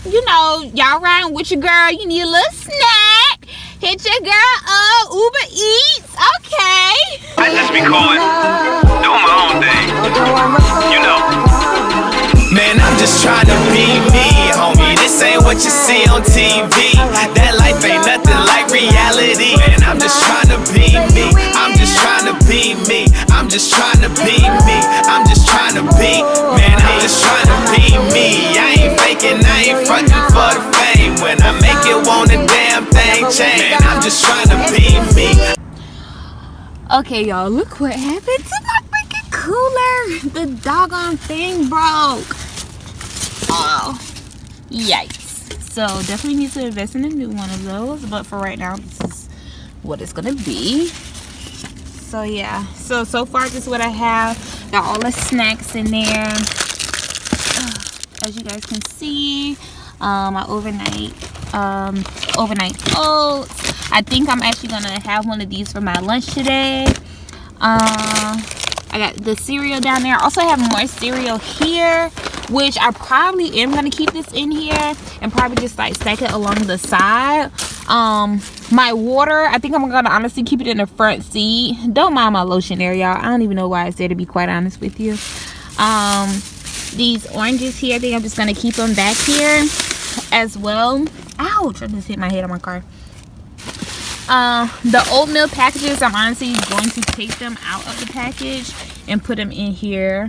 you know, y'all riding with your girl, you need a little snack. Hit your girl up, Uber Eats, okay. I just be coolin', doing my own thing, you know. Man, I'm just trying to be me, homie. This ain't what you see on TV. That life ain't nothing like reality. Man, I'm just trying to be me. I'm just trying to be me. I'm just trying to be me. I'm just trying to be. Man, I'm just trying to be me. I ain't faking, I ain't frontin' for the fame. When I make it, won't a damn thing change. Man, I'm just trying to be me. Okay, y'all, look what happened to my freaking cooler. The doggone thing broke. Oh, yikes. So definitely need to invest in a new one of those, but for right now, this is what it's gonna be. So yeah, so far this is what I have. Got all the snacks in there. As you guys can see, my overnight oats. I think I'm actually gonna have one of these for my lunch today. I got the cereal down there. I also have more cereal here, which I probably am gonna keep this in here and probably just like stack it along the side. My water, I think I'm gonna honestly keep it in the front seat. Don't mind my lotion there, y'all. I don't even know why it's there, to be quite honest with you. These oranges here, I think I'm just gonna keep them back here as well. Ouch, I just hit my head on my car. The oatmeal packages, I'm honestly going to take them out of the package and put them in here.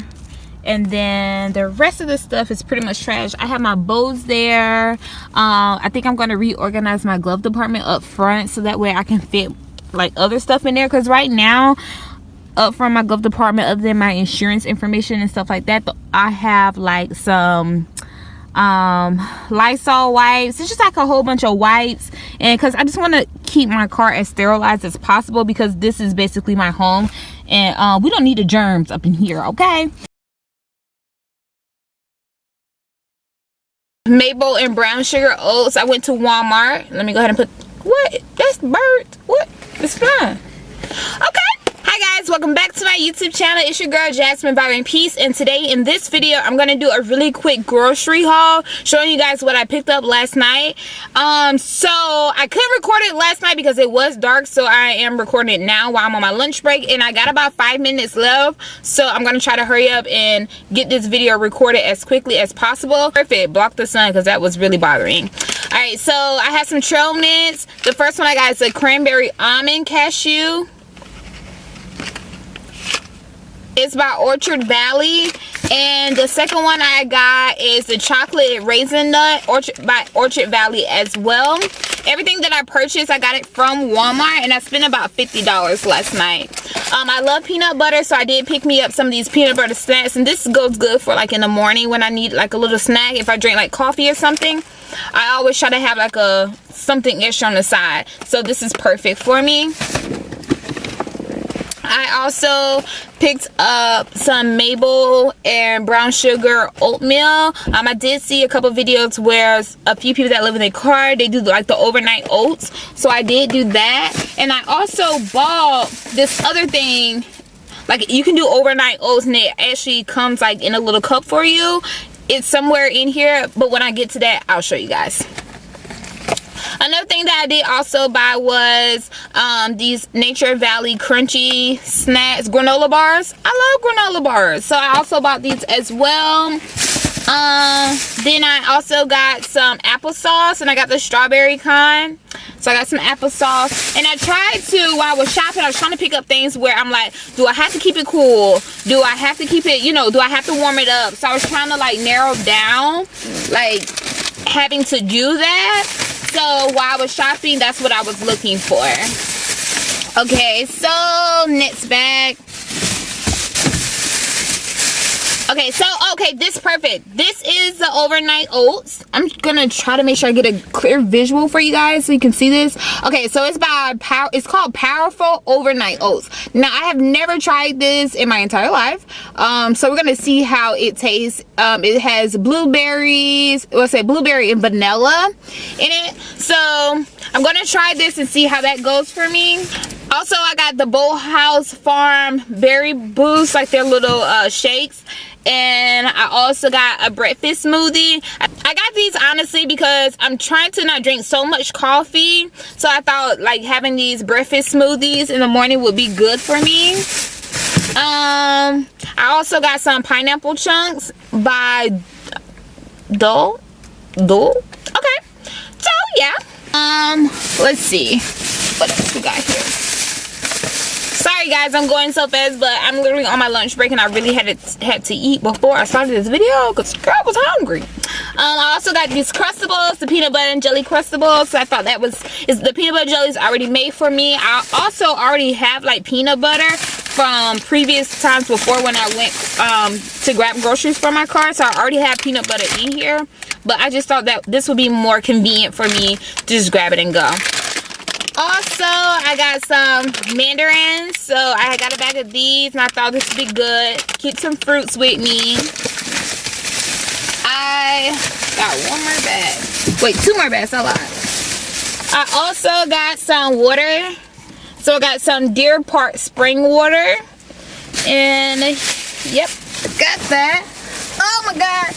And then the rest of the stuff is pretty much trash. I have my bows there. I think I'm going to reorganize my glove department up front so that way I can fit like other stuff in there. Because right now, up from my glove department, other than my insurance information and stuff like that, I have like some Lysol wipes. It's just like a whole bunch of wipes, and because I just want to keep my car as sterilized as possible, because this is basically my home, and we don't need the germs up in here, okay? Maple and brown sugar oats. I went to Walmart. Let me go ahead and put, what? That's birds. What? It's fine. Okay. Hi guys, welcome back to my YouTube channel. It's your girl Jasmine VibrantPeace, and today in this video I'm gonna do a really quick grocery haul showing you guys what I picked up last night. So I couldn't record it last night because it was dark, so I am recording it now while I'm on my lunch break, and I got about 5 minutes left, so I'm gonna try to hurry up and get this video recorded as quickly as possible. Perfect, block the sun because that was really bothering. Alright, so I have some trail mints. The first one I got is a cranberry almond cashew. It's by Orchard Valley, and the second one I got is the chocolate raisin nut by Orchard Valley as well. Everything that I purchased, I got it from Walmart, and I spent about $50 last night. I love peanut butter, so I did pick me up some of these peanut butter snacks, and this goes good for like in the morning when I need like a little snack. If I drink like coffee or something, I always try to have like something extra on the side, so this is perfect for me. I also picked up some maple and brown sugar oatmeal. I did see a couple videos where a few people that live in their car, they do like the overnight oats, so I did do that. And I also bought this other thing, like you can do overnight oats, and it actually comes like in a little cup for you. It's somewhere in here, but when I get to that, I'll show you guys. Another thing that I did also buy was these Nature Valley crunchy snacks, granola bars. I love granola bars, so I also bought these as well. Then I also got some applesauce, and I got the strawberry kind. So I got some applesauce, and I tried to, while I was shopping, I was trying to pick up things where I'm like, do I have to keep it cool? Do I have to keep it, you know, do I have to warm it up? So I was trying to like narrow down, like having to do that. So while I was shopping, that's what I was looking for. Okay, so next bag. Okay, so this is perfect. This is the overnight oats. I'm gonna try to make sure I get a clear visual for you guys so you can see this. Okay, so it's called Powerful Overnight Oats. Now I have never tried this in my entire life. So we're gonna see how it tastes. It has blueberries, let's say blueberry and vanilla in it. So I'm gonna try this and see how that goes for me. Also, I got the Bowl House Farm Berry Boost, like their little shakes. And I also got a breakfast smoothie. I got these honestly because I'm trying to not drink so much coffee. So I thought like having these breakfast smoothies in the morning would be good for me. I also got some pineapple chunks by Dole. Okay. So yeah. Let's see. What else we got here? Sorry guys, I'm going so fast, but I'm literally on my lunch break and I really had to eat before I started this video because girl was hungry. I also got these Crustables, the peanut butter and jelly Crustables. So I thought that the peanut butter jelly is already made for me. I also already have like peanut butter from previous times before when I went to grab groceries for my car. So I already have peanut butter in here, but I just thought that this would be more convenient for me to just grab it and go. Also, I got some mandarins, so I got a bag of these and I thought this would be good. Keep some fruits with me. I got one more bag. Wait, 2 more bags, not a lot. I also got some water. So I got some Deer Park spring water. And, yep, got that. Oh my god.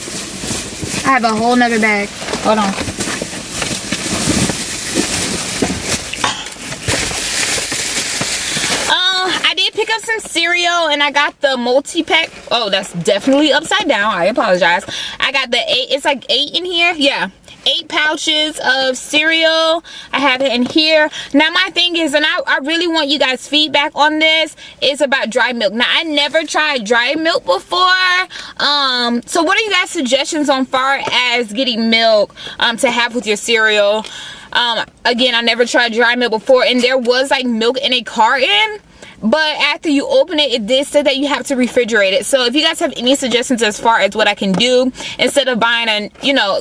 I have a whole nother bag. Hold on. I did pick up some cereal and I got the multi-pack. Oh, that's definitely upside down. I apologize. I got the 8. It's like 8 in here. Yeah. 8 pouches of cereal. I have it in here. Now my thing is, and I really want you guys feedback on this, is about dry milk. Now I never tried dry milk before. So what are you guys' suggestions on far as getting milk to have with your cereal? Again, I never tried dry milk before, and there was like milk in a carton. But after you open it, it did say that you have to refrigerate it. So if you guys have any suggestions as far as what I can do, instead of buying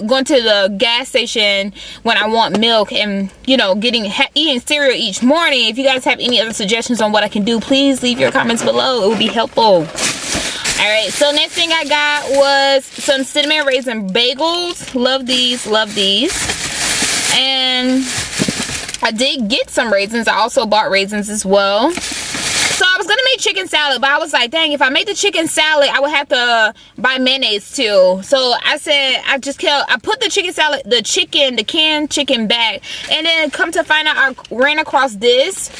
going to the gas station when I want milk and, eating cereal each morning, if you guys have any other suggestions on what I can do, please leave your comments below. It would be helpful. Alright, so next thing I got was some cinnamon raisin bagels. Love these, love these. And I did get some raisins. I also bought raisins as well. So I was gonna make chicken salad, but I was like, dang, if I make the chicken salad, I would have to buy mayonnaise too. So I said, I put the chicken salad, the canned chicken back, and then come to find out, I ran across this.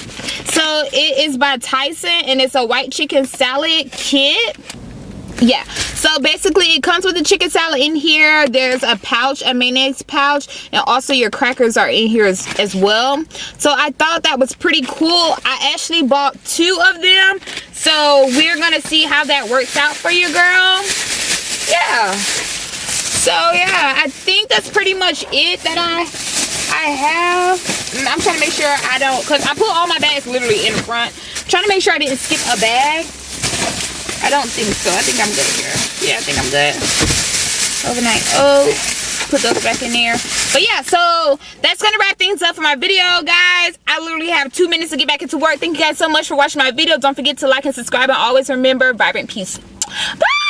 So it is by Tyson, and it's a white chicken salad kit. Yeah, so basically it comes with the chicken salad in here. There's a pouch, a mayonnaise pouch, and also your crackers are in here as well. So I thought that was pretty cool. I actually bought 2 of them, so we're gonna see how that works out for you, girl. Yeah, so yeah, I think that's pretty much it that I have. I'm trying to make sure I don't, because I put all my bags literally in the front. I'm trying to make sure I didn't skip a bag. I don't think so. I think I'm good here. Yeah, I think I'm good. Overnight oats. Put those back in there. But yeah, so that's going to wrap things up for my video, guys. I literally have 2 minutes to get back into work. Thank you guys so much for watching my video. Don't forget to like and subscribe. And always remember, Vibrant Peace. Bye!